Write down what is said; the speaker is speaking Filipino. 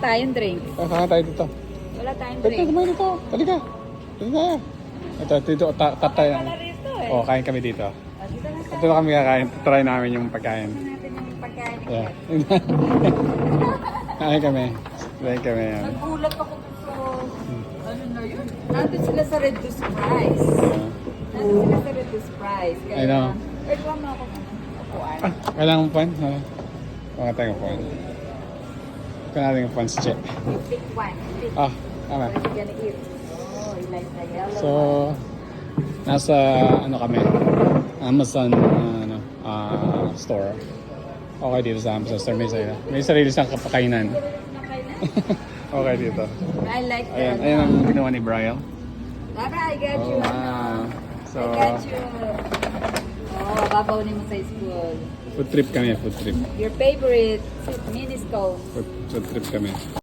Tayong drink. Kakain tayo dito. Wala tayong Pwede drink. kumain dito. Halika. Halika. Ito, dito, tatay. Wala rito eh. Oo, kain kami dito. Dito lang Ito na kami kakain. Try namin yung pagkain. natin yung pagkain. Yeah. Kain kami. Kain kami. Yan. Nagulat ako dito. Ano na yun? Nandun sila sa reduced price. Nandun sila sa reduced price. Kaya, I know. Pwede mo ako upuan. Kailangan mo pan? Mga tayo pan. Kailangan natin yung pan si Che. You pick one. Pick. Ah, tama. What are you gonna eat? Oh, you like the yellow So, one. nasa ano kami? Amazon store. Okay dito sa Amazon store. May sarili siyang kapakainan. Okay dito. I like the Ayan ang ginawa ni Brian. Tara, I got you. Oh, wow. So, I got you. Oh, babawin mo sa school. food trip kami, food trip. Your favorite mini scones. Food trip kami.